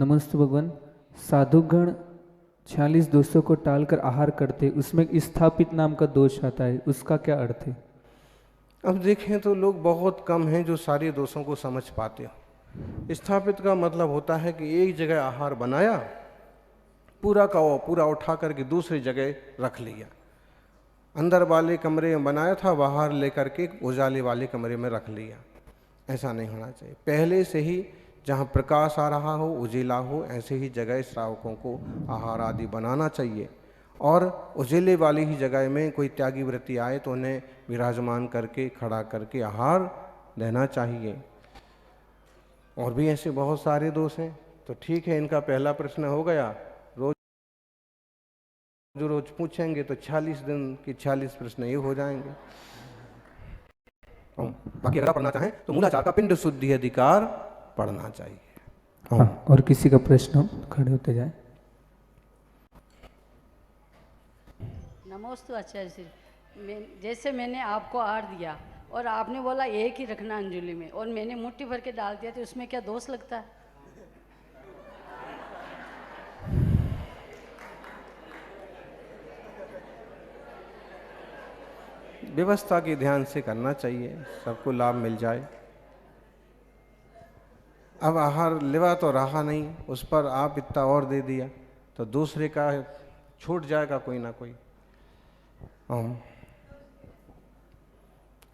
नमस्ते भगवान। साधुगण 46 दोषों को टालकर आहार करते, उसमें स्थापित नाम का दोष आता है, उसका क्या अर्थ है? अब देखें तो लोग बहुत कम हैं जो सारे दोषों को समझ पाते हो। स्थापित का मतलब होता है कि एक जगह आहार बनाया, पूरा का वो पूरा उठा करके दूसरी जगह रख लिया। अंदर वाले कमरे में बनाया था, बाहर लेकर के उजाले वाले कमरे में रख लिया। ऐसा नहीं होना चाहिए। पहले से ही जहाँ प्रकाश आ रहा हो, उजेला हो, ऐसे ही जगह श्रावकों को आहार आदि बनाना चाहिए। और उजेले वाली ही जगह में कोई त्यागी वृत्ति आए तो उन्हें विराजमान करके खड़ा करके आहार देना चाहिए। और भी ऐसे बहुत सारे दोष हैं। तो ठीक है, इनका पहला प्रश्न हो गया। रोज पूछेंगे तो 46 दिन की 46 प्रश्न ये हो जाएंगे। बाकी अगर पढ़ना चाहें तो मूलाचार का पिंड शुद्धि अधिकार पढ़ना चाहिए। हाँ, और किसी का प्रश्न खड़े होते जाए। नमस्ते आचार्य श्री। जैसे मैंने आपको आहार दिया और आपने बोला एक ही रखना अंजलि में, और मैंने मुट्ठी भर के डाल दिया, तो उसमें क्या दोष लगता है? व्यवस्था के ध्यान से करना चाहिए, सबको लाभ मिल जाए। अब आहार लेवा तो रहा नहीं, उस पर आप इतना और दे दिया तो दूसरे का छूट जाएगा कोई ना कोई।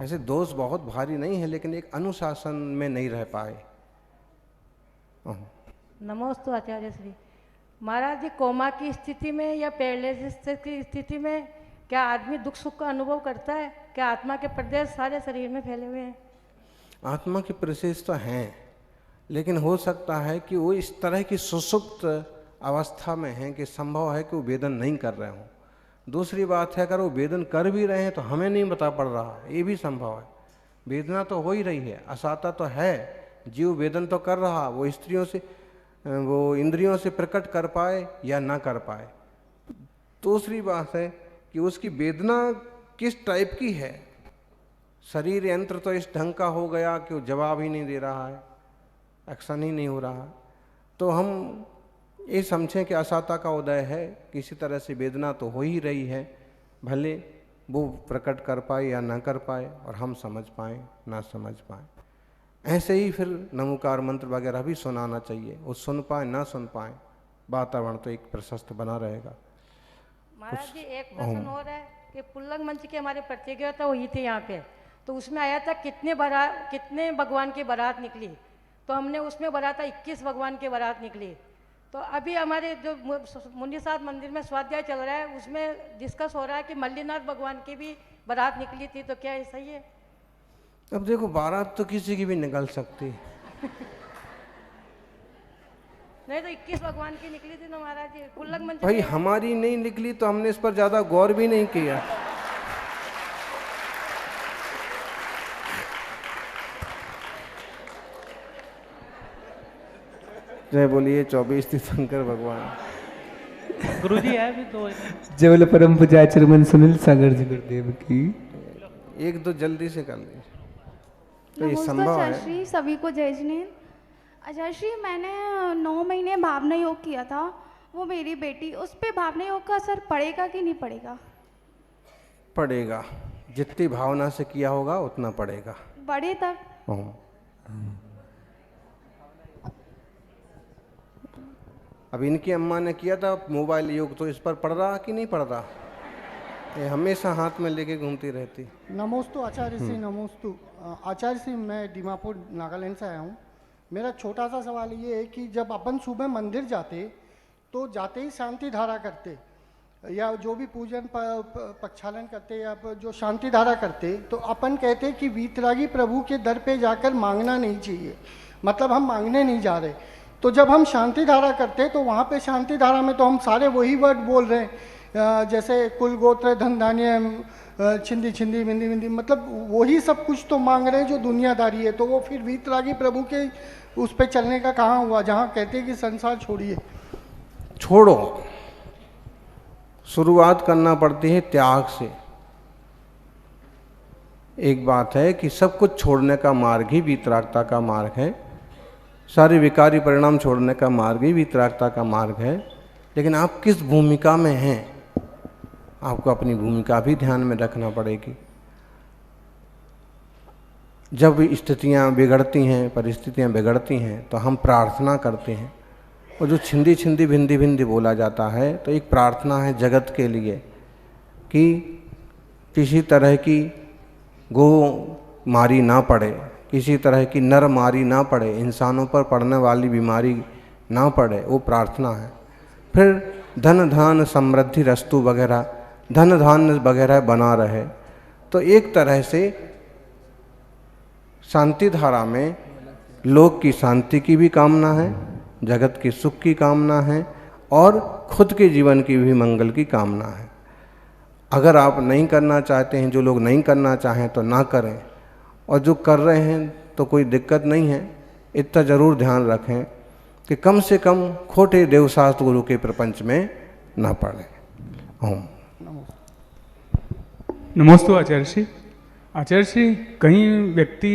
ऐसे दोष बहुत भारी नहीं है, लेकिन एक अनुशासन में नहीं रह पाए। नमोस्तु आचार्य श्री। महाराज जी, कोमा की स्थिति में या पैरालिसिस की स्थिति में क्या आदमी दुख सुख का अनुभव करता है? क्या आत्मा के प्रदेश सारे शरीर में फैले हुए हैं? आत्मा के प्रदेश तो हैं, लेकिन हो सकता है कि वो इस तरह की सुसुप्त अवस्था में हैं कि संभव है कि वो वेदन नहीं कर रहे हों। दूसरी बात है, अगर वो वेदन कर भी रहे हैं तो हमें नहीं बता पड़ रहा, ये भी संभव है। वेदना तो हो ही रही है, असाता तो है, जीव वेदन तो कर रहा, वो स्त्रियों से, वो इंद्रियों से प्रकट कर पाए या ना कर पाए। दूसरी बात है कि उसकी वेदना किस टाइप की है। शरीर यंत्र तो इस ढंग का हो गया कि वो जवाब ही नहीं दे रहा है, एक्शन ही नहीं हो रहा। तो हम ये समझें कि असाता का उदय है, किसी तरह से वेदना तो हो ही रही है, भले वो प्रकट कर पाए या ना कर पाए, और हम समझ पाए ना समझ पाए। ऐसे ही फिर नमोकार मंत्र वगैरह भी सुनाना चाहिए, वो सुन पाए ना सुन पाए, वातावरण तो एक प्रशस्त बना रहेगा। महाराज जी, एक प्रश्न और है कि पुल्लंग मंच की हमारी प्रतियोगिता हुई थी यहाँ पे, तो उसमें आया था कितने भगवान की बारात निकली, तो हमने उसमें भरा था 21 भगवान की बारात निकली। तो अभी हमारे जो मुनिसाद मंदिर में स्वाध्याय चल रहा है, उसमें डिस्कस हो रहा है कि मल्लीनाथ भगवान की भी बारात निकली थी, तो क्या ये सही है? अब देखो, बारात तो किसी की भी निकल सकती नहीं तो 21 भगवान की निकली थी ना महाराज जी, पुल्लंग मंच भाई। हमारी नहीं निकली तो हमने इस पर ज्यादा गौर भी नहीं किया। जय बोलिए 24 तीर्थंकर भगवान। गुरुजी है भी तो। जय बोले परम पूज्य आचार्य सुनील सागर जी गुरुदेव की। एक दो जल्दी से कर लीजिए, तो ये संभव है। श्री सभी को जय जिनेन्द्र। आचार्य श्री, मैंने 9 महीने भावना योग किया था, वो मेरी बेटी, उस पे भावना योग का असर पड़ेगा कि नहीं पड़ेगा? पड़ेगा, जितनी भावना से किया होगा उतना पड़ेगा, बड़े तक। अब इनकी अम्मा ने किया था मोबाइल योग, तो इस पर पड़ रहा कि नहीं पड़ रहा? ये हमेशा हाथ में लेके घूमती रहती। नमोस्तु आचार्य श्री। नमोस्तु आचार्य श्री, मैं दीमापुर नागालैंड से आया हूँ। मेरा छोटा सा सवाल ये है कि जब अपन सुबह मंदिर जाते तो जाते ही शांति धारा करते, या जो भी पूजन प्रक्षालन करते या जो शांति धारा करते, तो अपन कहते कि वीतरागी प्रभु के दर पे जाकर मांगना नहीं चाहिए, मतलब हम मांगने नहीं जा रहे। तो जब हम शांति धारा करते तो वहाँ पे शांति धारा में तो हम सारे वही वर्ड बोल रहे हैं, जैसे कुल गोत्र धन धान्य छिंदी छिंदी बिंदी बिंदी, मतलब वही सब कुछ तो मांग रहे हैं जो दुनियादारी है। तो वो फिर वीतरागी प्रभु के उस पे चलने का कहाँ हुआ, जहाँ कहते हैं कि संसार छोड़िए? छोड़ो, शुरुआत करना पड़ती है त्याग से। एक बात है कि सब कुछ छोड़ने का मार्ग ही वीतरागता का मार्ग है। सारे विकारी परिणाम छोड़ने का मार्ग ही वितरागता का मार्ग है। लेकिन आप किस भूमिका में हैं, आपको अपनी भूमिका भी ध्यान में रखना पड़ेगी। जब स्थितियाँ बिगड़ती हैं, परिस्थितियाँ बिगड़ती हैं, तो हम प्रार्थना करते हैं। और जो छिंदी छिंदी भिंदी भिंदी बोला जाता है, तो एक प्रार्थना है जगत के लिए कि किसी तरह की गो मारी ना पड़े, किसी तरह की नर मारी ना पड़े, इंसानों पर पड़ने वाली बीमारी ना पड़े, वो प्रार्थना है। फिर धन धान समृद्धि रस्तु वगैरह, धन धान वगैरह बना रहे। तो एक तरह से शांति धारा में लोक की शांति की भी कामना है, जगत के सुख की कामना है और खुद के जीवन की भी मंगल की कामना है। अगर आप नहीं करना चाहते हैं, जो लोग नहीं करना चाहें तो ना करें, और जो कर रहे हैं तो कोई दिक्कत नहीं है। इतना ज़रूर ध्यान रखें कि कम से कम खोटे देवशास्त्र गुरु के प्रपंच में ना पड़े। ओम नमोस्तु आचार्य श्री। आचार्य श्री, कहीं व्यक्ति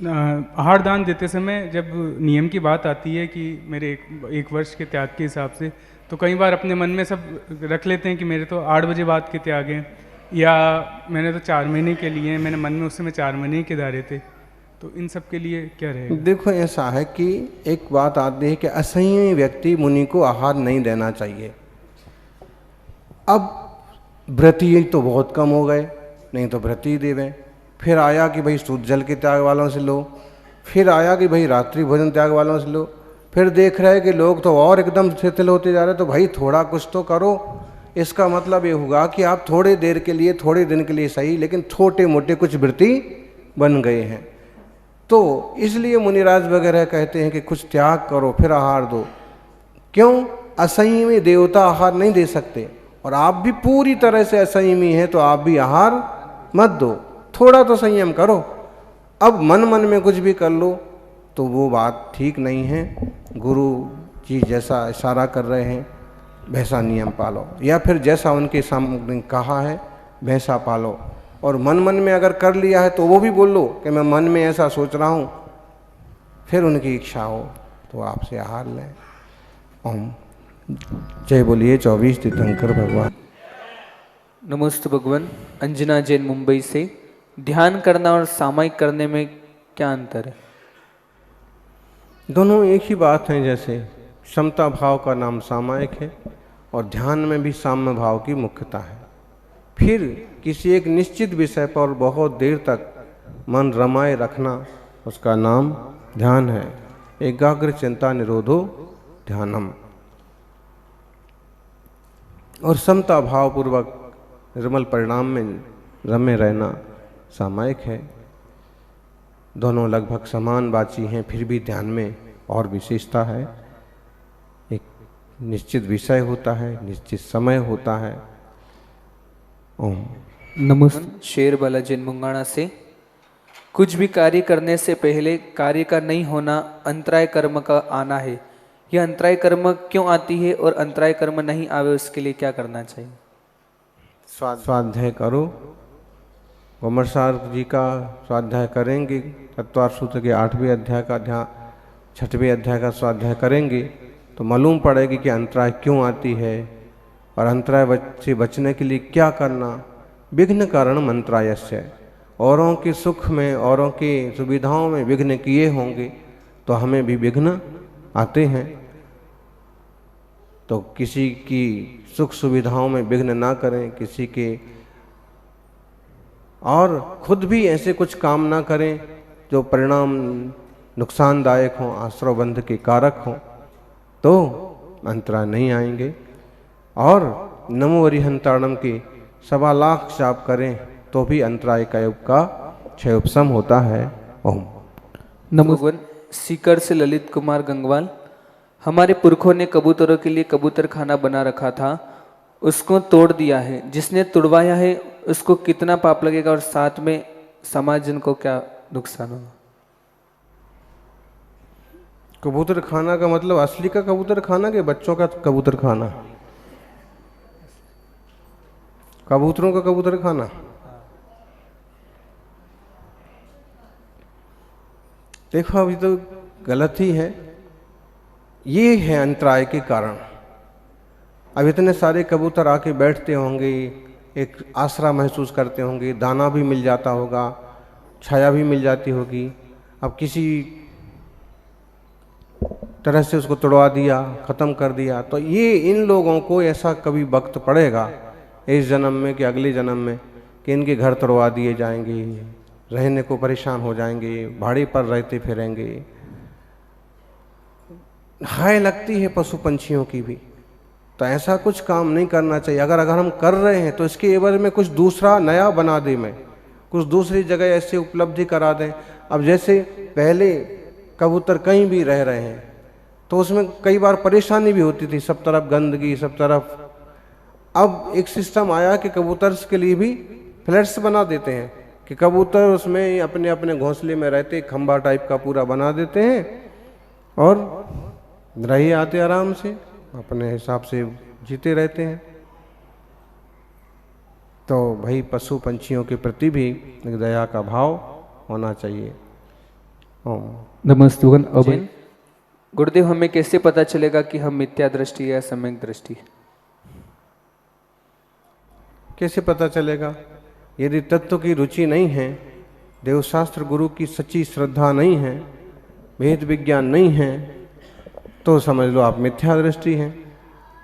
आहार दान देते समय जब नियम की बात आती है कि मेरे एक वर्ष के त्याग के हिसाब से, तो कई बार अपने मन में सब रख लेते हैं कि मेरे तो 8 बजे बाद के त्याग हैं, या मैंने तो 4 महीने के लिए, मैंने मन में उस समय 4 महीने के धारे थे। तो इन सब के लिए क्या रहेगा? देखो, ऐसा है कि एक बात आती है कि असंयमी व्यक्ति मुनि को आहार नहीं देना चाहिए। अब व्रती तो बहुत कम हो गए, नहीं तो व्रती देवें। फिर आया कि भाई शुद्ध जल के त्याग वालों से लो, फिर आया कि भाई रात्रि भोजन त्याग वालों से लो, फिर देख रहे हैं कि लोग तो और एकदम शिथिल होते जा रहे, तो भाई थोड़ा कुछ तो करो। इसका मतलब ये होगा कि आप थोड़े देर के लिए, थोड़े दिन के लिए सही, लेकिन छोटे मोटे कुछ वृत्ति बन गए हैं। तो इसलिए मुनिराज वगैरह कहते हैं कि कुछ त्याग करो फिर आहार दो। क्यों? असंयमी देवता आहार नहीं दे सकते, और आप भी पूरी तरह से असंयमी हैं तो आप भी आहार मत दो, थोड़ा तो संयम करो। अब मन मन में कुछ भी कर लो तो वो बात ठीक नहीं है। गुरु जी जैसा इशारा कर रहे हैं वैसा नियम पालो, या फिर जैसा उनके सामने कहा है वैसा पालो। और मन मन में अगर कर लिया है तो वो भी बोल लो कि मैं मन में ऐसा सोच रहा हूँ, फिर उनकी इच्छा हो तो आपसे आहार लें। ओम जय बोलिए 24 तीर्थंकर भगवान। नमस्ते भगवान। अंजना जैन मुंबई से। ध्यान करना और सामायिक करने में क्या अंतर है? दोनों एक ही बात है। जैसे समता भाव का नाम सामायिक है और ध्यान में भी साम्य भाव की मुख्यता है। फिर किसी एक निश्चित विषय पर बहुत देर तक मन रमाए रखना, उसका नाम ध्यान है। एकाग्र चिंता निरोधो ध्यानम। और समता भाव पूर्वक निर्मल परिणाम में रमे रहना सामायिक है। दोनों लगभग समान वाची हैं, फिर भी ध्यान में और विशेषता है। एक निश्चित विषय होता है, निश्चित समय होता है। ओम नमस्ते। शेर बाला जैन मुंगाना से। कुछ भी कार्य करने से पहले कार्य का नहीं होना अंतराय कर्म का आना है। यह अंतराय कर्म क्यों आती है और अंतराय कर्म नहीं आवे उसके लिए क्या करना चाहिए? स्वाध्याय करो। कमरसार जी का स्वाध्याय करेंगे, तत्वार सूत्र के 8वें अध्याय का 6वें अध्याय का स्वाध्याय करेंगे तो मालूम पड़ेगी कि अंतराय क्यों आती है और अंतराय से बचने के लिए क्या करना। विघ्न कारण मंत्रायस्य। औरों के सुख में, औरों की सुविधाओं में विघ्न किए होंगे तो हमें भी विघ्न आते हैं। तो किसी की सुख सुविधाओं में विघ्न ना करें, किसी के, और खुद भी ऐसे कुछ काम ना करें जो परिणाम नुकसानदायक हों, आश्रवबंध के कारक हों, तो अंतराय नहीं आएंगे। और नमो अरिहंताणम के 1.25 लाख जाप करें तो भी अंतराय का योग का क्षय उपशम होता है। ओम नमो। सीकर से ललित कुमार गंगवाल। हमारे पुरखों ने कबूतरों के लिए कबूतर खाना बना रखा था, उसको तोड़ दिया है। जिसने तुड़वाया है उसको कितना पाप लगेगा और साथ में समाज जन को क्या नुकसान होगा? कबूतर खाना का मतलब असली का कबूतर खाना के बच्चों का कबूतर खाना? कबूतरों का कबूतर खाना? देखो अभी तो गलत ही है। ये है अंतराय के कारण। अब इतने सारे कबूतर आके बैठते होंगे, एक आसरा महसूस करते होंगे, दाना भी मिल जाता होगा, छाया भी मिल जाती होगी। अब किसी तरह से उसको तोड़वा दिया, ख़त्म कर दिया, तो ये इन लोगों को ऐसा कभी वक्त पड़ेगा इस जन्म में कि अगले जन्म में कि इनके घर तोड़वा दिए जाएंगे, रहने को परेशान हो जाएंगे, भाड़े पर रहते फिरेंगे। हाय लगती है पशु पंछियों की भी। तो ऐसा कुछ काम नहीं करना चाहिए। अगर हम कर रहे हैं तो इसके एवज में कुछ दूसरा नया बना दे, मैं कुछ दूसरी जगह ऐसे उपलब्धि करा दें। अब जैसे पहले कबूतर कहीं भी रह रहे हैं तो उसमें कई बार परेशानी भी होती थी, सब तरफ गंदगी, सब तरफ। अब एक सिस्टम आया कि कबूतर के लिए भी फ्लैट्स बना देते हैं कि कबूतर उसमें अपने अपने घोंसले में रहते, खंबा टाइप का पूरा बना देते हैं और रही आते आराम से अपने हिसाब से जीते रहते हैं। तो भाई पशु पंछियों के प्रति भी एक दया का भाव होना चाहिए। ओम नमस्तुगन अभय। गुरुदेव, हमें कैसे पता चलेगा कि हम मिथ्या दृष्टि या सम्यक दृष्टि? कैसे पता चलेगा? यदि तत्व की रुचि नहीं है, देवशास्त्र गुरु की सच्ची श्रद्धा नहीं है, वेद विज्ञान नहीं है, तो समझ लो आप मिथ्या दृष्टि हैं।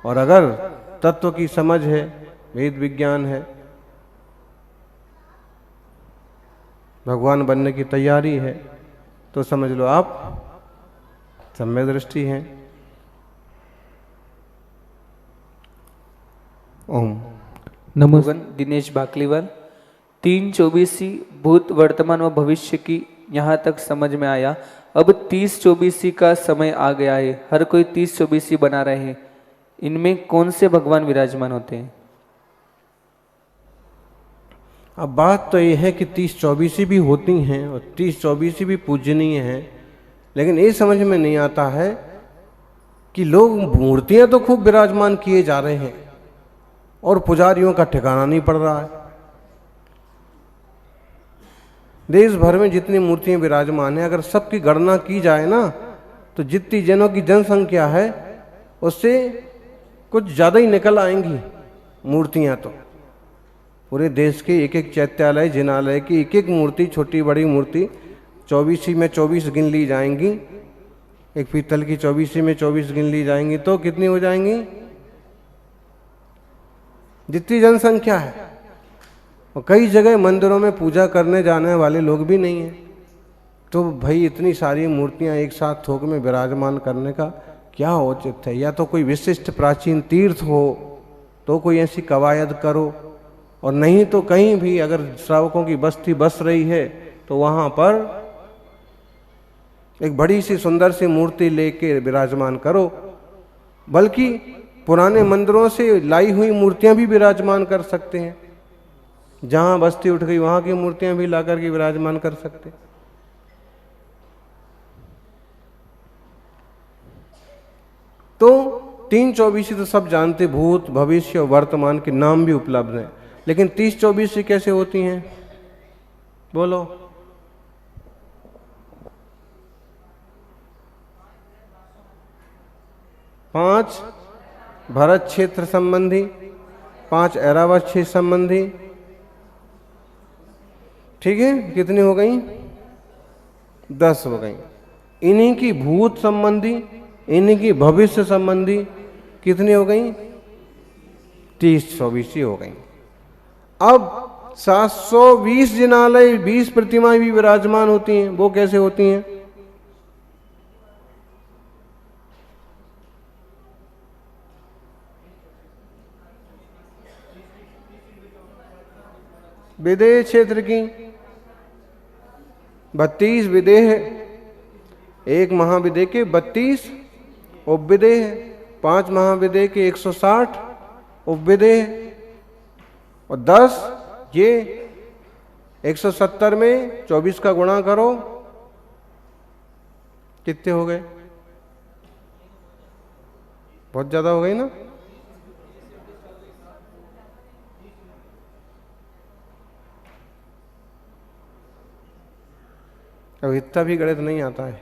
और अगर तत्व की समझ है, वेद विज्ञान है, भगवान बनने की तैयारी है, तो समझ लो आप सम्यक दृष्टि हैं। ओम नमस्कार। दिनेश बाकलीवाल। 3-24 भूत, वर्तमान व भविष्य की यहाँ तक समझ में आया। अब 30-24 का समय आ गया है, हर कोई 30-24 बना रहे हैं। इनमें कौन से भगवान विराजमान होते हैं? अब बात तो ये है कि 30-24 भी होती हैं और 30-24 भी पूजनीय हैं, लेकिन ये समझ में नहीं आता है कि लोग मूर्तियां तो खूब विराजमान किए जा रहे हैं और पुजारियों का ठिकाना नहीं पड़ रहा है। देश भर में जितनी मूर्तियां विराजमान हैं, अगर सबकी गणना की जाए ना, तो जितनी जनों की जनसंख्या है उससे कुछ ज़्यादा ही निकल आएंगी मूर्तियां। तो पूरे देश के एक एक चैत्यालय, जिनालय की एक एक मूर्ति, छोटी बड़ी मूर्ति 24 में 24 गिन ली जाएंगी, एक पीतल की 24 में 24 गिन ली जाएंगी, तो कितनी हो जाएंगी? जितनी जनसंख्या है। और कई जगह मंदिरों में पूजा करने जाने वाले लोग भी नहीं हैं। तो भाई इतनी सारी मूर्तियां एक साथ थोक में विराजमान करने का क्या औचित्य है? या तो कोई विशिष्ट प्राचीन तीर्थ हो तो कोई ऐसी कवायद करो, और नहीं तो कहीं भी अगर श्रावकों की बस्ती बस रही है तो वहाँ पर एक बड़ी सी सुंदर सी मूर्ति लेके विराजमान करो। बल्कि पुराने मंदिरों से लाई हुई मूर्तियां भी विराजमान कर सकते हैं। जहां बस्ती उठ गई वहां की मूर्तियां भी ला करके विराजमान कर सकते। तो 3-24 तो सब जानते, भूत, भविष्य और वर्तमान के नाम भी उपलब्ध हैं, लेकिन 30-24 कैसे होती हैं? बोलो। पांच भरत क्षेत्र संबंधी, 5 ऐरावत क्षेत्र संबंधी, ठीक है, कितनी हो गई? 10 हो गई। इन्हीं की भूत संबंधी, इन्हीं की भविष्य संबंधी कितनी हो गई? 30-24 हो गई। अब 720 जिनालय, 20 प्रतिमाएं भी विराजमान होती हैं। वो कैसे होती हैं? विदेह क्षेत्र की 32 विदेह, एक महाविदेह के 32 उपविदेह, 5 महाविदेह के 160 उपविदेह, और 10 ये 170 में 24 का गुणा करो, कितने हो गए? बहुत ज्यादा हो गई ना। अब इतना भी गणित नहीं आता है।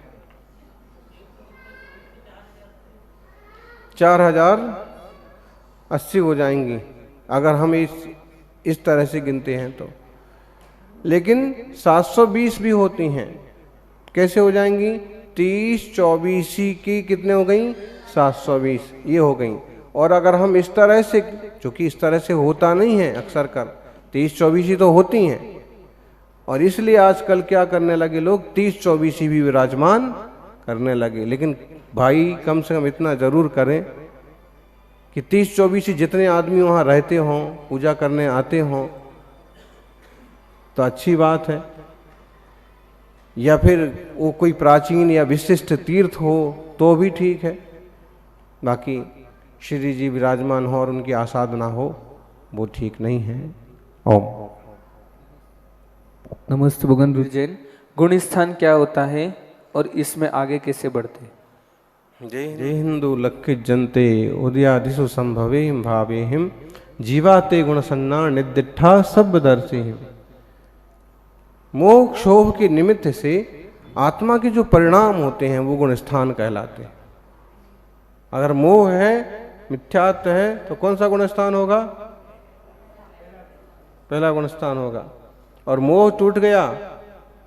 4080 हो जाएंगी अगर हम इस तरह से गिनते हैं तो। लेकिन 720 भी होती हैं, कैसे हो जाएंगी? 30 24 की कितने हो गई? 720 ये हो गई। और अगर हम इस तरह से, क्योंकि इस तरह से होता नहीं है अक्सर कर, 30 24 तो होती हैं, और इसलिए आजकल क्या करने लगे लोग, 30 24 भी विराजमान करने लगे। लेकिन भाई कम से कम इतना जरूर करें कि 30 24 जितने आदमी वहाँ रहते हों, पूजा करने आते हों तो अच्छी बात है, या फिर वो कोई प्राचीन या विशिष्ट तीर्थ हो तो भी ठीक है। बाकी श्री जी विराजमान हो और उनकी आसाधना हो वो ठीक नहीं है। ओम। नमस्ते भगवान जैन, गुण स्थान क्या होता है और इसमें आगे कैसे बढ़ते हैं? जय हिंदू लक्ष्य जनते उदयादिशु संभवे भावे हिम जीवाते गुण सन्ना निदिठा सब दर्शे हिम। मोह क्षोभ के निमित्त से आत्मा के जो परिणाम होते हैं वो गुण स्थान कहलाते हैं। अगर मोह है, मिथ्यात्व है, तो कौन सा गुण स्थान होगा? पहला गुण स्थान होगा। और मोह टूट गया,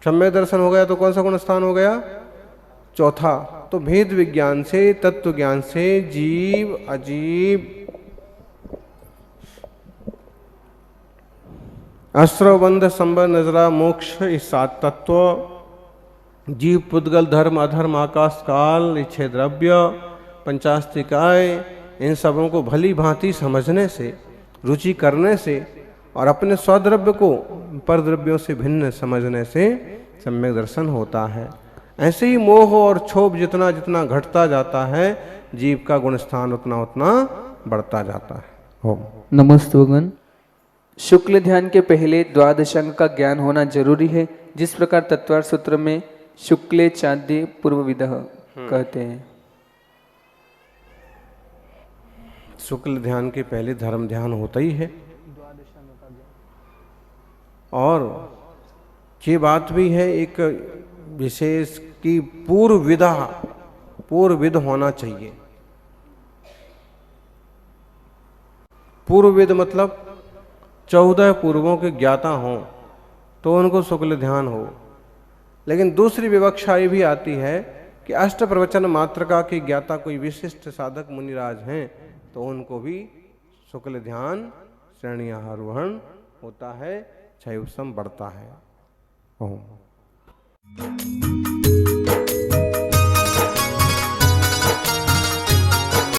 सम्यक दर्शन हो गया, तो कौन सा गुण स्थान हो गया? चौथा। तो भेद विज्ञान से, तत्व ज्ञान से जीव अजीव अश्रवबंध संबंध नजरा मोक्ष इस सात तत्व, जीव पुद्गल धर्म अधर्म आकाश काल इच्छे द्रव्य पंचास्तिकाय, इन सबों को भली भांति समझने से, रुचि करने से और अपने स्वद्रव्य को परद्रव्यों से भिन्न समझने से सम्यक दर्शन होता है। ऐसे ही मोह और क्षोभ जितना जितना घटता जाता है, जीव का गुण स्थान उतना उतना बढ़ता जाता है। ओम। नमस्ते भगवान, शुक्ल ध्यान के पहले द्वादशांग का ज्ञान होना जरूरी है, जिस प्रकार तत्वार सूत्र में शुक्ले चांद्य पूर्वविदः कहते हैं। शुक्ल ध्यान के पहले धर्म ध्यान होता ही है, और ये बात भी है एक विशेष की पूर्वविद होना चाहिए। पूर्वविद मतलब 14 पूर्वों के ज्ञाता हों तो उनको शुक्ल ध्यान हो। लेकिन दूसरी विवक्षा ये भी आती है कि अष्ट प्रवचन मात्रका के ज्ञाता कोई विशिष्ट साधक मुनिराज हैं तो उनको भी शुक्ल ध्यान श्रेणी आरोहण होता है, क्षय उपशम बढ़ता है। ओम।